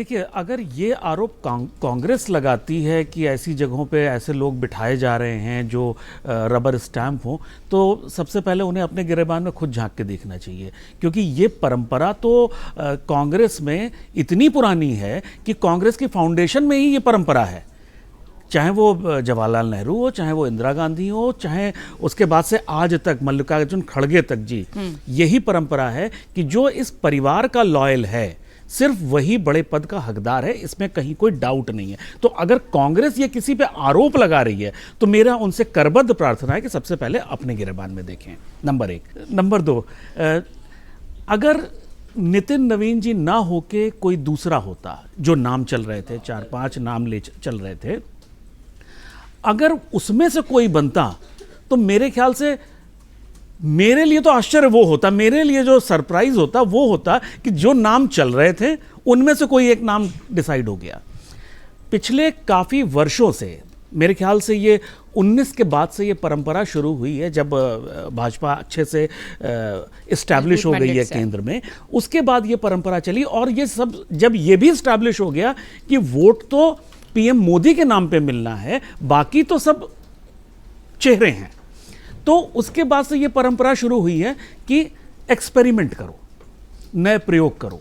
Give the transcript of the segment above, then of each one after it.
देखिए, अगर ये आरोप कांग्रेस लगाती है कि ऐसी जगहों पे ऐसे लोग बिठाए जा रहे हैं जो रबर स्टैम्प हो, तो सबसे पहले उन्हें अपने गिरेबान में खुद झांक के देखना चाहिए, क्योंकि ये परंपरा तो कांग्रेस में इतनी पुरानी है कि कांग्रेस की फाउंडेशन में ही ये परंपरा है। चाहे वो जवाहरलाल नेहरू हो, चाहे वो इंदिरा गांधी हो, चाहे उसके बाद से आज तक मल्लिकार्जुन खड़गे तक जी, यही परंपरा है कि जो इस परिवार का लॉयल है सिर्फ वही बड़े पद का हकदार है, इसमें कहीं कोई डाउट नहीं है। तो अगर कांग्रेस ये किसी पे आरोप लगा रही है तो मेरा उनसे करबद्ध प्रार्थना है कि सबसे पहले अपने गिरेबान में देखें, नंबर 1। नंबर 2, अगर नितिन नवीन जी ना होके कोई दूसरा होता, जो नाम चल रहे थे, 4-5 नाम चल रहे थे, अगर उसमें से कोई बनता तो मेरे ख्याल से मेरे लिए तो आश्चर्य वो होता, मेरे लिए जो सरप्राइज होता वो होता कि जो नाम चल रहे थे उनमें से कोई एक नाम डिसाइड हो गया। पिछले काफ़ी वर्षों से, मेरे ख्याल से ये 19 के बाद से ये परंपरा शुरू हुई है, जब भाजपा अच्छे से इस्टेब्लिश हो गई है केंद्र में, उसके बाद ये परंपरा चली। और ये सब जब ये भी इस्टेब्लिश हो गया कि वोट तो पीएम मोदी के नाम पे मिलना है, बाकी तो सब चेहरे हैं, तो उसके बाद से ये परंपरा शुरू हुई है कि एक्सपेरिमेंट करो, नए प्रयोग करो,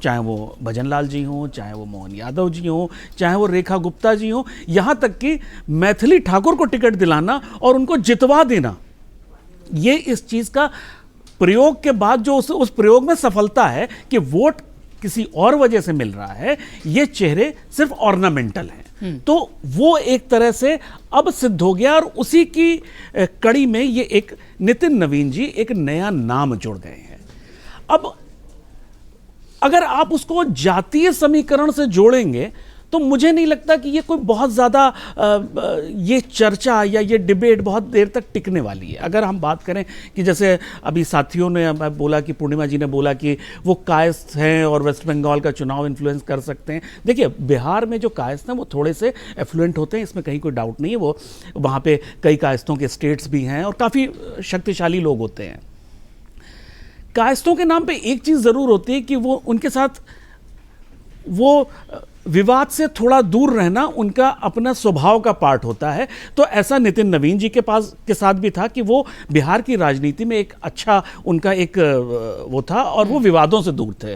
चाहे वो भजनलाल जी हों, चाहे वो मोहन यादव जी हों, चाहे वो रेखा गुप्ता जी हों, यहां तक कि मैथिली ठाकुर को टिकट दिलाना और उनको जितवा देना, ये इस चीज का प्रयोग के बाद जो उस प्रयोग में सफलता है कि वोट किसी और वजह से मिल रहा है, ये चेहरे सिर्फ ऑर्नामेंटल हैं। तो वो एक तरह से अब सिद्ध हो गया और उसी की कड़ी में ये एक नितिन नवीन जी एक नया नाम जुड़ गए हैं। अब अगर आप उसको जातीय समीकरण से जोड़ेंगे तो मुझे नहीं लगता कि ये कोई बहुत ज़्यादा ये चर्चा या ये डिबेट बहुत देर तक टिकने वाली है। अगर हम बात करें कि जैसे अभी साथियों ने बोला कि पूर्णिमा जी ने बोला कि वो कायस्थ हैं और वेस्ट बंगाल का चुनाव इन्फ्लुएंस कर सकते हैं। देखिए, बिहार में जो कायस्थ हैं वो थोड़े से एफ्लुएंट होते हैं, इसमें कहीं कोई डाउट नहीं है। वो वहाँ पे कई कायस्थों के स्टेट्स भी हैं और काफ़ी शक्तिशाली लोग होते हैं। कायस्थों के नाम पे एक चीज़ ज़रूर होती है कि वो उनके साथ वो विवाद से थोड़ा दूर रहना उनका अपना स्वभाव का पार्ट होता है। तो ऐसा नितिन नवीन जी के साथ भी था कि वो बिहार की राजनीति में एक अच्छा उनका एक वो था और वो विवादों से दूर थे।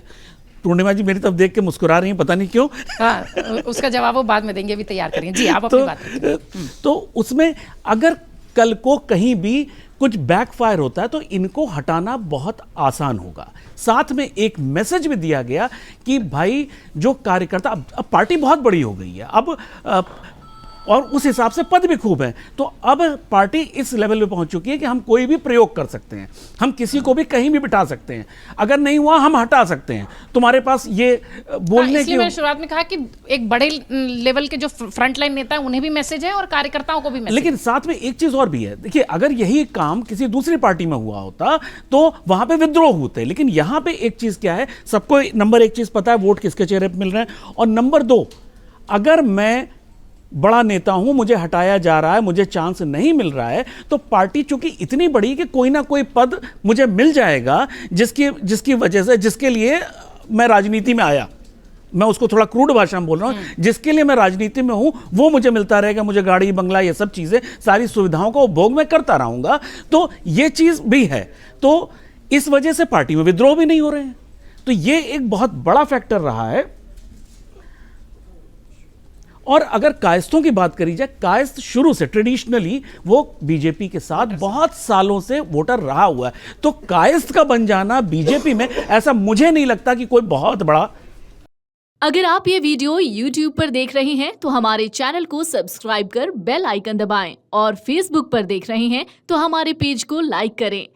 पूर्णिमा जी मेरी तरफ देख के मुस्कुरा रही हैं, पता नहीं क्यों। हाँ, उसका जवाब वो बाद में देंगे, अभी तैयार करेंगे जी, आप अपनी बात करें। तो उसमें अगर कल को कहीं भी कुछ बैकफायर होता है तो इनको हटाना बहुत आसान होगा। साथ में एक मैसेज भी दिया गया कि भाई जो कार्यकर्ता, अब पार्टी बहुत बड़ी हो गई है, अब और उस हिसाब से पद भी खूब हैं, तो अब पार्टी इस लेवल पे पहुंच चुकी है कि हम कोई भी प्रयोग कर सकते हैं, हम किसी को भी कहीं भी बिठा सकते हैं, अगर नहीं हुआ हम हटा सकते हैं। तुम्हारे पास ये बोलने की, मैंने शुरुआत में कहा कि एक बड़े लेवल के जो फ्रंटलाइन नेता है उन्हें भी मैसेज है और कार्यकर्ताओं को भी मैसेज। लेकिन साथ में एक चीज और भी है, देखिए, अगर यही काम किसी दूसरी पार्टी में हुआ होता तो वहां पे विद्रोह होते, लेकिन यहां पे एक चीज क्या है, सबको नंबर 1 चीज पता है, वोट किसके चेहरे पे मिल रहे हैं, और नंबर 2, अगर मैं बड़ा नेता हूं, मुझे हटाया जा रहा है, मुझे चांस नहीं मिल रहा है, तो पार्टी चूंकि इतनी बड़ी कि कोई ना कोई पद मुझे मिल जाएगा जिसकी वजह से, जिसके लिए मैं राजनीति में आया, मैं उसको थोड़ा क्रूड भाषा में बोल रहा हूं, जिसके लिए मैं राजनीति में हूं वो मुझे मिलता रहेगा, मुझे गाड़ी बंगला ये सब चीजें, सारी सुविधाओं का उपभोग मैं करता रहूंगा। तो ये चीज भी है, तो इस वजह से पार्टी में विद्रोह भी नहीं हो रहे हैं। तो ये एक बहुत बड़ा फैक्टर रहा है। और अगर कायस्थों की बात करी जाए, कायस्थ शुरू से ट्रेडिशनली वो बीजेपी के साथ बहुत सालों से वोटर रहा हुआ है, तो कायस्थ का बन जाना बीजेपी में, ऐसा मुझे नहीं लगता कि कोई बहुत बड़ा। अगर आप ये वीडियो YouTube पर देख रहे हैं तो हमारे चैनल को सब्सक्राइब कर बेल आइकन दबाएं, और Facebook पर देख रहे हैं तो हमारे पेज को लाइक करें।